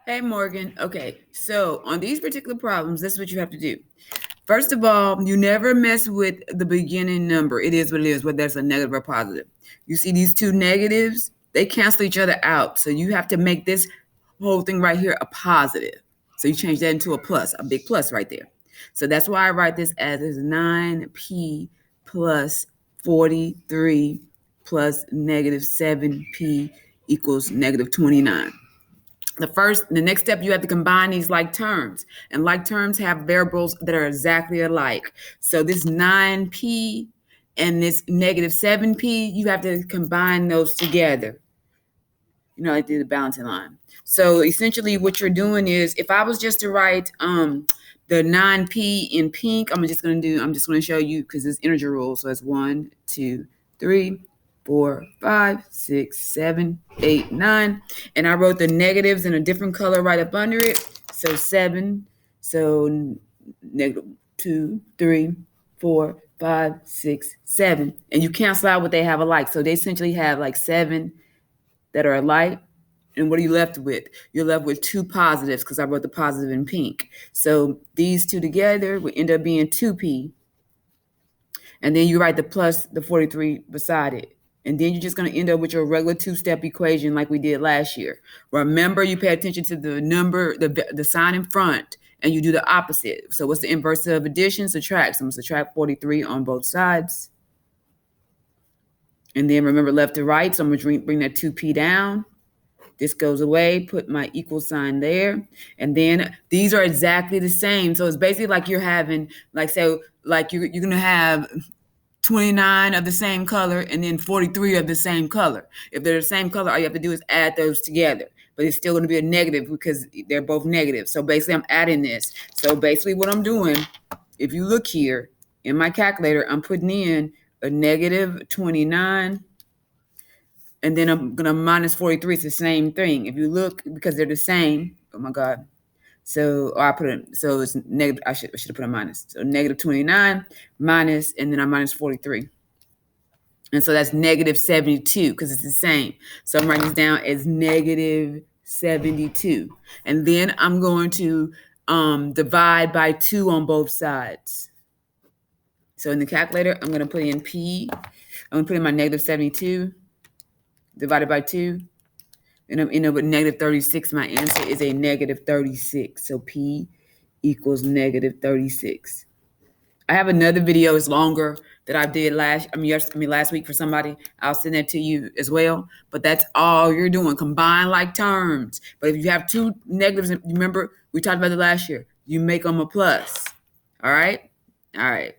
Hey, Morgan. Okay, so on these particular problems, this is what you have to do. First of all, you never mess with the beginning number. It is what it is, whether that's a negative or positive. You see these two negatives, they cancel each other out. So you have to make this whole thing right here a positive. So you change that into a plus, a big plus right there. So that's why I write this as 9p plus 43 plus negative 7p equals negative 29. The next step, you have to combine these like terms, and like terms have variables that are exactly alike. So this 9p and this negative 7p, you have to combine those together. I did the balancing line. So essentially what you're doing is, if I was just to write the 9p in pink, I'm just going to show you because it's integer rule. So it's 1, 2, 3, 4, 5, 6, 7, 8, 9. And I wrote the negatives in a different color right up under it. So 7, so negative 2, 3, 4, 5, 6, 7. And you cancel out what they have alike. So they essentially have like 7 that are alike. And what are you left with? You're left with two positives because I wrote the positive in pink. So these two together would end up being 2p. And then you write the plus the 43 beside it. And then you're just going to end up with your regular two-step equation like we did last year. Remember, you pay attention to the number, the sign in front, and you do the opposite. So what's the inverse of addition? Subtract. So I'm going to subtract 43 on both sides. And then remember left to right. So I'm going to bring that 2p down. This goes away, put my equal sign there. And then these are exactly the same. So it's basically like you're having, you're going to have 29 of the same color and then 43 of the same color. If they're the same color, all you have to do is add those together. But it's still going to be a negative because they're both negative. So basically I'm adding this. So basically what I'm doing, if you look here in my calculator, I'm putting in a negative 29. And then I'm going to minus 43. It's the same thing. If you look, because they're the same. Oh, my God. So so it's negative. I should have put a minus. So negative 29 minus, and then I minus 43. And so that's negative 72 because it's the same. So I'm writing this down as negative 72. And then I'm going to divide by 2 on both sides. So in the calculator, I'm going to put in P. I'm going to put in my negative 72 divided by 2. And I'm ending up with negative 36. My answer is a negative 36. So P equals negative 36. I have another video, it's longer, that I did last week for somebody. I'll send that to you as well. But that's all you're doing. Combine like terms. But if you have two negatives, remember we talked about it last year, you make them a plus. All right? All right.